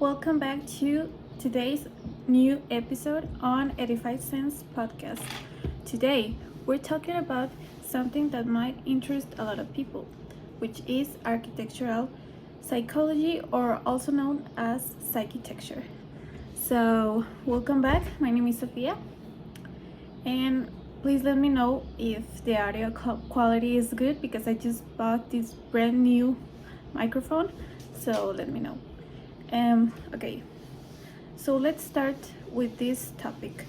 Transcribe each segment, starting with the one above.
Welcome back to today's new episode on Edified Sense podcast. Today, we're talking about something that might interest a lot of people, which is architectural psychology, or also known as psychitecture. So, welcome back. My name is Sophia, and please let me know if the audio quality is good because I just bought this brand new microphone. So, let me know. Okay, so let's start with this topic,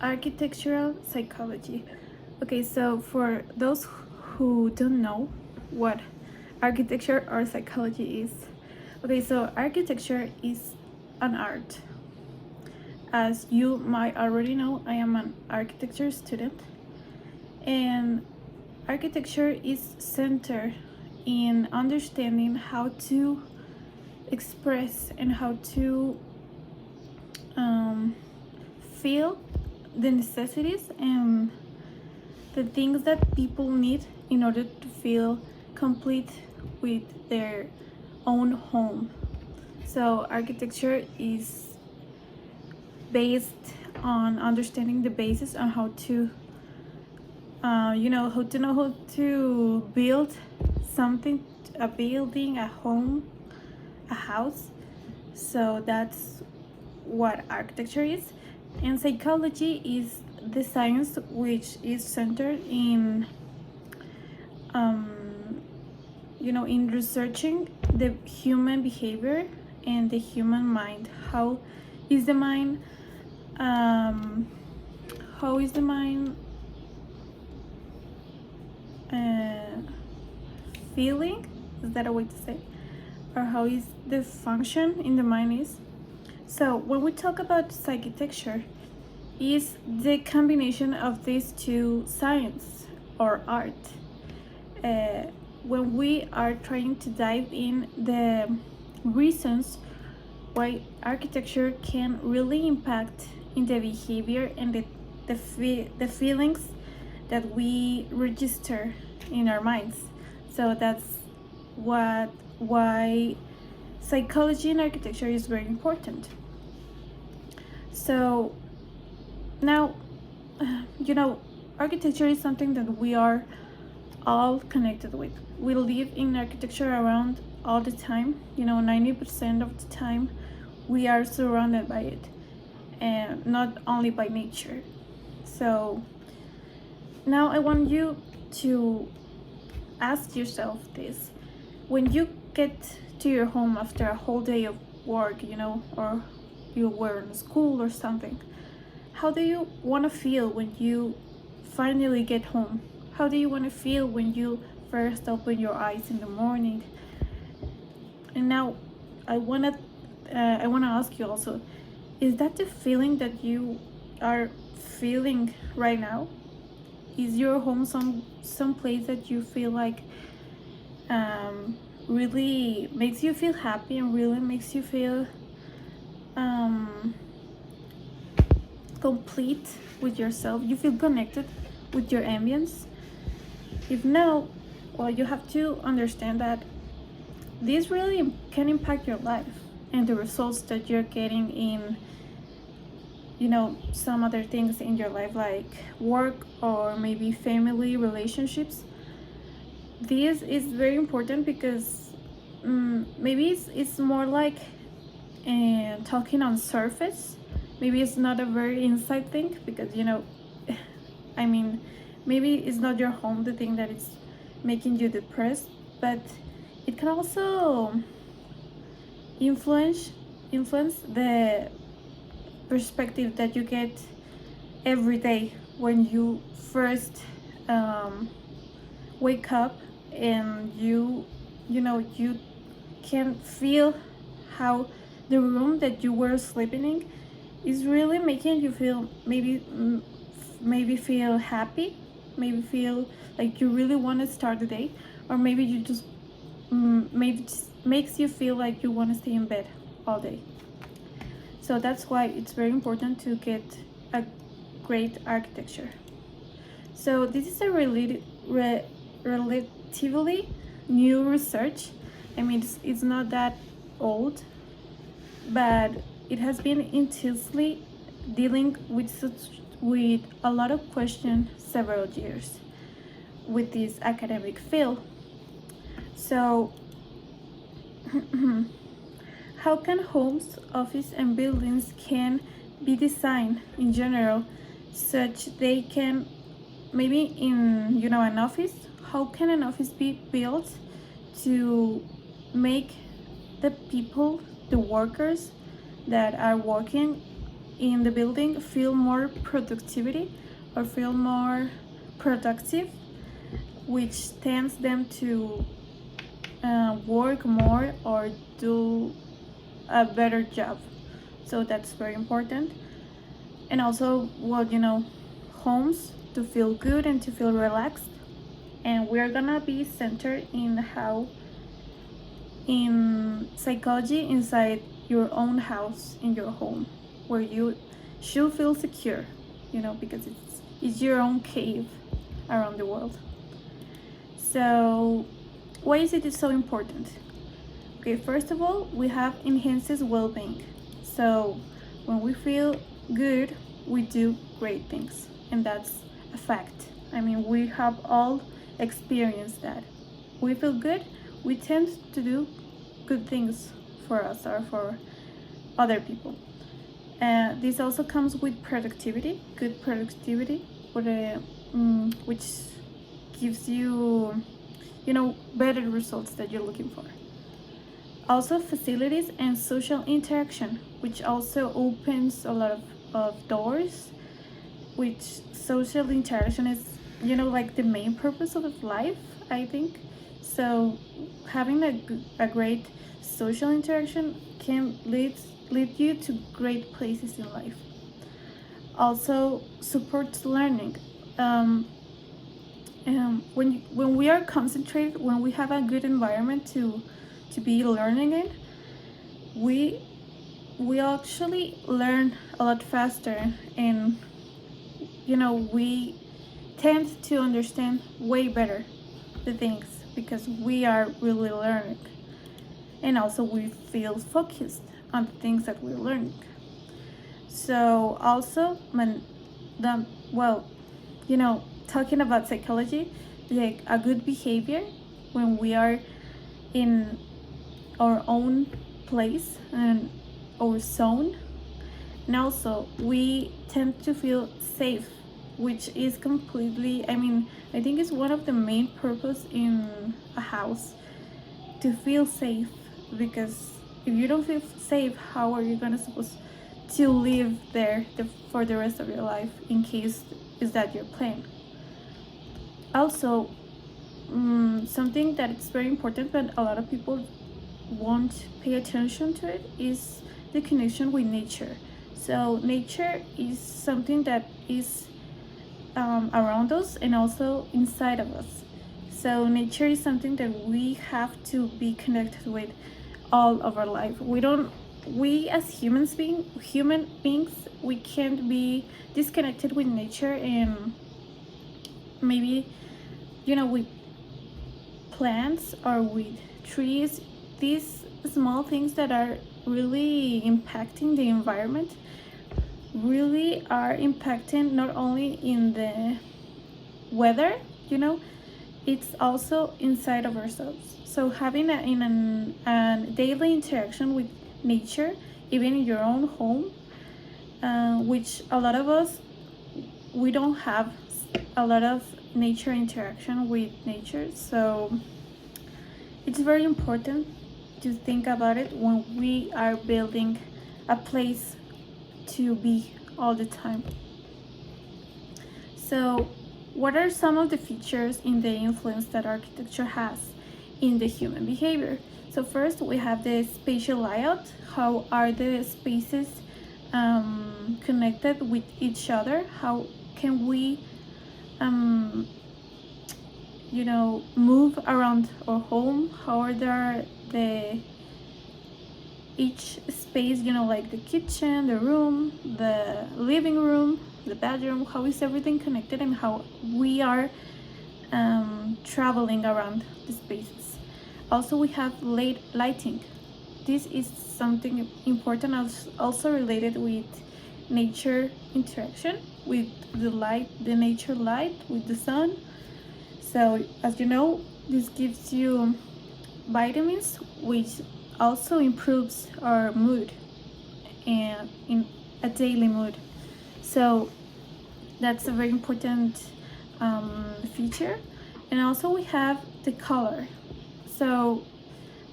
architectural psychology. Okay, so for those who don't know what architecture or psychology is, okay, so architecture is an art. As you might already know, I am an architecture student, and architecture is centered in understanding how to express and how to feel the necessities and the things that people need in order to feel complete with their own home. So architecture is based on understanding the basis on how to how to build something, a building, a home, a house. So that's what architecture is. And psychology is the science which is centered in in researching the human behavior and the human mind. How is the mind how is the mind feeling, is that a way to say, or how is the function in the mind is. So when we talk about psychitecture, is the combination of these two science or art. When we are trying to dive in the reasons why architecture can really impact in the behavior and the feelings that we register in our minds. So that's why psychology in architecture is very important. So now, architecture is something that we are all connected with. We live in architecture around all the time. 90% of the time we are surrounded by it, and not only by nature. So now I want you to ask yourself this. When you get to your home after a whole day of work, or you were in school or something, how do you want to feel when you finally get home? How do you want to feel when you first open your eyes in the morning? And now I want to ask you also, is that the feeling that you are feeling right now? Is your home some place that you feel like really makes you feel happy and really makes you feel complete with yourself? You feel connected with your ambience? If no, well, you have to understand that this really can impact your life and the results that you're getting in some other things in your life, like work or maybe family relationships. This is very important because maybe it's more like talking on surface. Maybe it's not a very inside thing because I mean, maybe it's not your home the thing that is making you depressed, but it can also influence the perspective that you get every day when you first wake up, and you can feel how the room that you were sleeping in is really making you feel maybe feel happy, maybe feel like you really want to start the day, or maybe you just maybe it just makes you feel like you want to stay in bed all day. So that's why it's very important to get a great architecture. So this is a relatively new research. I mean, it's not that old. but it has been intensely dealing with a lot of questions several years with this academic field. So how can homes, office, and buildings can be designed in general such they can, maybe in an office, how can an office be built to make the people, the workers that are working in the building feel more productivity or feel more productive, which tends them to work more or do a better job. So that's very important. And also, well, homes to feel good and to feel relaxed. And we're gonna be centered in in psychology inside your own house, in your home, where you should feel secure, because it's your own cave around the world. So why is it so important? Okay, first of all, we have enhances well-being. So when we feel good, we do great things, and that's a fact. I mean, we have all experienced that. We feel good, we tend to do good things for us or for other people. This also comes with productivity, good productivity, which gives you, better results that you're looking for. Also, facilities and social interaction, which also opens a lot of doors, which social interaction is, like the main purpose of life, I think. So having a great social interaction can lead you to great places in life. Also supports learning. When we are concentrated, when we have a good environment to be learning in, we actually learn a lot faster, and we tend to understand way better the things because we are really learning, and also we feel focused on the things that we're learning. So also talking about psychology, like a good behavior when we are in our own place and our zone, and also we tend to feel safe, which is completely, I think it's one of the main purpose in a house, to feel safe, because if you don't feel safe, how are you gonna supposed to live there for the rest of your life, in case is that your plan? Also, something that is very important but a lot of people won't pay attention to it is the connection with nature. So nature is something that is around us and also inside of us. So nature is something that we have to be connected with all of our life. We as human beings, we can't be disconnected with nature, and maybe with plants or with trees, these small things that are really impacting the environment really are impacting not only in the weather, it's also inside of ourselves. So having a daily interaction with nature, even in your own home, which a lot of us, we don't have a lot of nature interaction with nature. So it's very important to think about it when we are building a place to be all the time. So what are some of the features in the influence that architecture has in the human behavior? So first, we have the spatial layout. How are the spaces connected with each other? How can we move around our home? How are there each space, like the kitchen, the room, the living room, the bedroom, how is everything connected, and how we are traveling around the spaces. Also, we have lighting. this is something important, also related with nature interaction with the light, the nature light with the sun. So as you know, this gives you vitamins, which also improves our mood and in a daily mood. So that's a very important feature. And also we have the color. So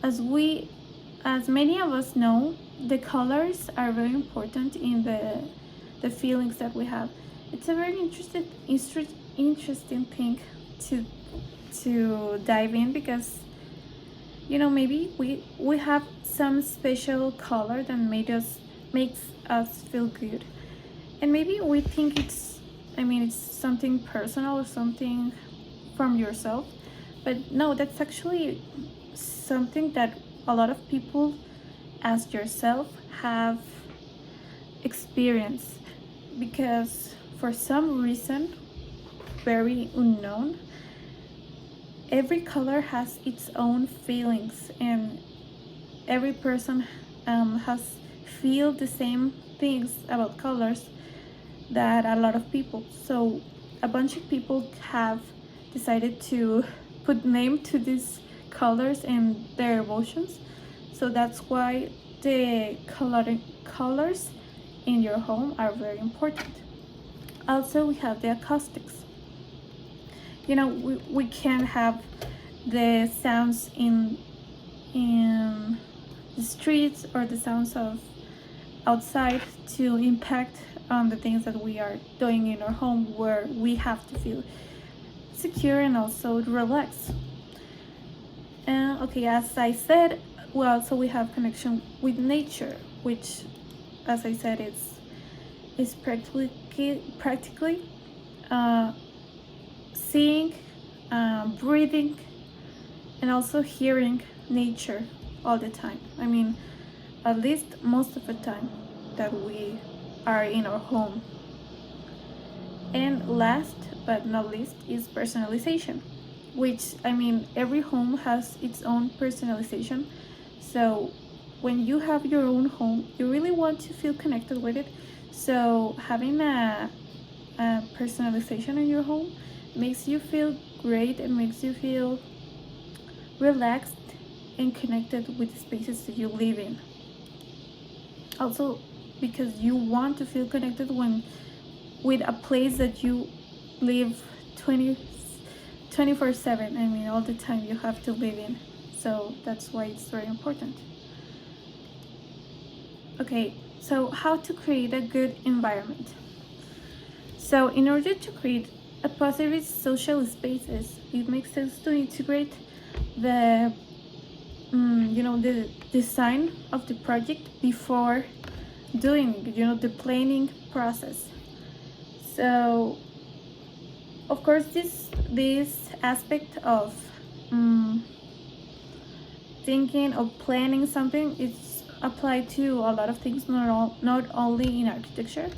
as many of us know, the colors are very important in the feelings that we have. It's a very interesting thing to dive in, because maybe we have some special color that makes us feel good, and maybe we think it's something personal or something from yourself, but no, that's actually something that a lot of people, as yourself, have experienced, because for some reason very unknown, every color has its own feelings, and every person has feel the same things about colors that a lot of people. So a bunch of people have decided to put name to these colors and their emotions. So that's why the colors in your home are very important. Also, we have the acoustics. We can have the sounds in the streets or the sounds of outside to impact on the things that we are doing in our home, where we have to feel secure and also relax. And okay, as I said, we have connection with nature, which, as I said, is practically seeing, breathing, and also hearing nature all the time. At least most of the time that we are in our home. And last but not least is personalization, which every home has its own personalization. So when you have your own home, you really want to feel connected with it. So having a personalization in your home makes you feel great and makes you feel relaxed and connected with the spaces that you live in. Also, because you want to feel connected with a place that you live 24/7. All the time you have to live in. So that's why it's very important. Okay, so how to create a good environment. So in order to create a positive social spaces, it makes sense to integrate the the design of the project before doing the planning process. So of course this aspect of thinking of planning something is applied to a lot of things, not only in architecture,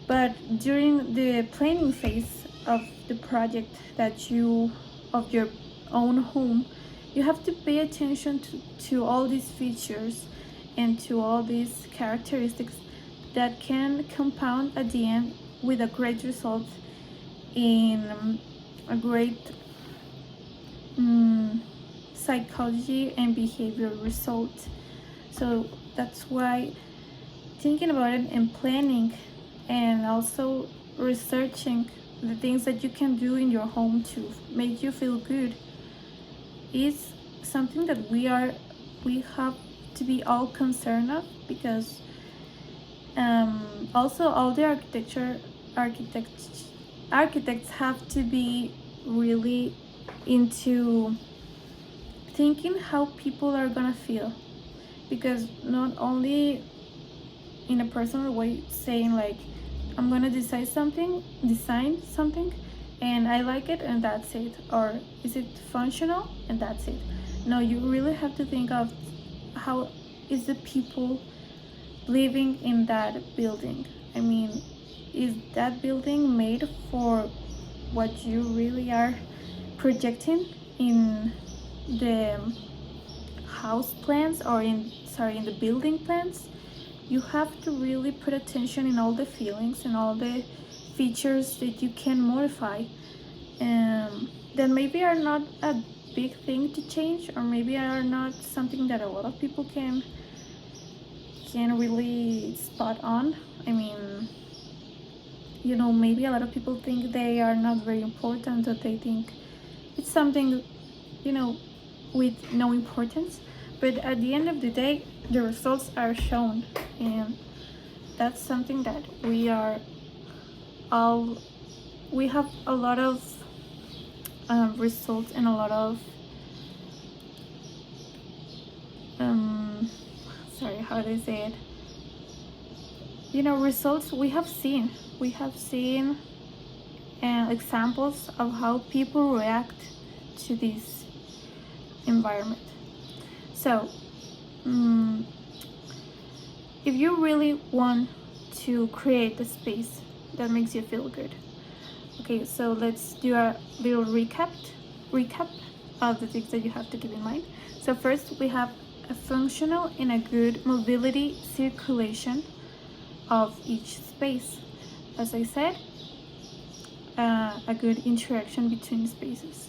but during the planning phase of the project of your own home, you have to pay attention to all these features and to all these characteristics that can compound at the end with a great result in a great psychology and behavior result. So that's why thinking about it and planning, and also researching the things that you can do in your home to make you feel good, is something that we have to be all concerned of, because also all the architects have to be really into thinking how people are gonna feel, because not only in a personal way saying like, I'm gonna design something and I like it and that's it, or is it functional and that's it. No, you really have to think of how is the people living in that building. Is that building made for what you really are projecting in the house plans or in the building plans, you have to really put attention in all the feelings and all the features that you can modify, that maybe are not a big thing to change, or maybe are not something that a lot of people can really spot on. I mean, maybe a lot of people think they are not very important, or they think it's something, with no importance. But at the end of the day, the results are shown, and that's something that we have a lot of results, and a lot of sorry, how do I say it? Results we have seen. We have seen examples of how people react to this environment. So, if you really want to create a space that makes you feel good, okay, so let's do a little recap of the things that you have to keep in mind. So first, we have a functional and a good mobility circulation of each space. As I said, a good interaction between spaces.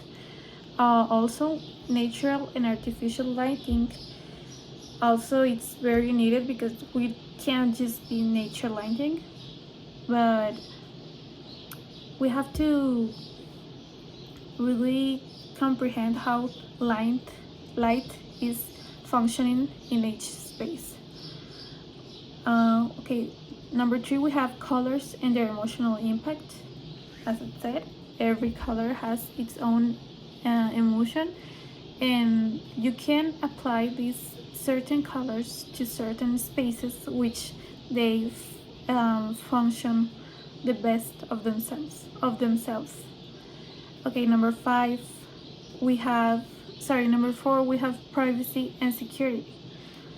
Also, natural and artificial lighting. Also, it's very needed because we can't just be nature lighting, but we have to really comprehend how light is functioning in each space. Okay, number 3, we have colors and their emotional impact. As I said, every color has its own emotion, and you can apply these certain colors to certain spaces which they function the best of themselves. Okay, number 4, we have privacy and security.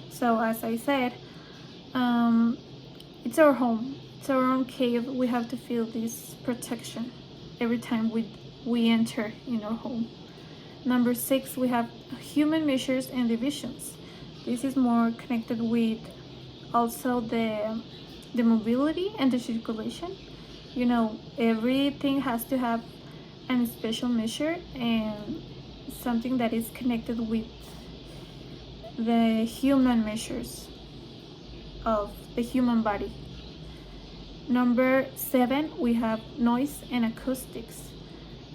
So as I said, it's our home, it's our own cave. We have to feel this protection every time we enter in our home. Number 6, we have human measures and divisions. This is more connected with also the mobility and the circulation. Everything has to have a special measure and something that is connected with the human measures of the human body. Number 7, we have noise and acoustics.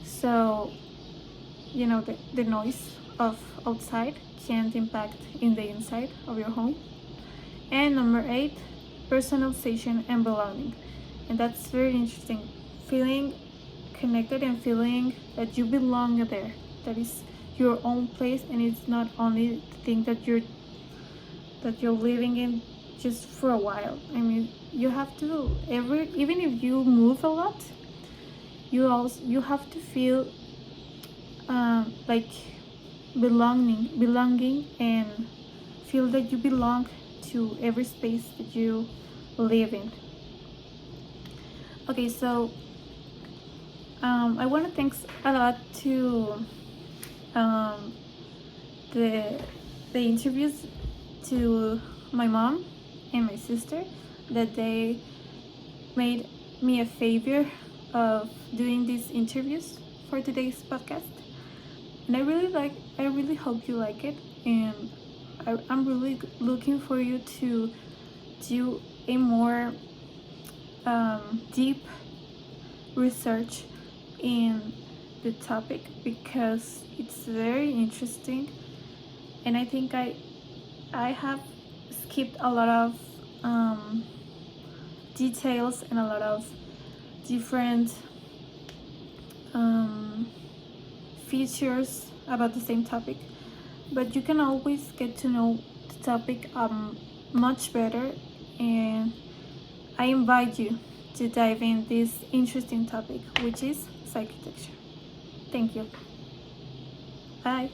So, the noise of outside can't impact in the inside of your home. And number 8, personalization and belonging. And that's very interesting. Feeling connected and feeling that you belong there. That is your own place, and it's not only the thing that you're living in just for a while. I mean, you have to even if you move a lot, you have to feel like belonging, and feel that you belong to every space that you live in. Okay, so I want to thanks a lot to the interviews to my mom and my sister, that they made me a favor of doing these interviews for today's podcast. And I really hope you like it, and I'm really looking for you to do a more deep research in the topic, because it's very interesting, and I think I have skipped a lot of details and a lot of different features about the same topic, but you can always get to know the topic much better, and I invite you to dive in this interesting topic, which is psychitecture. Thank you. Bye.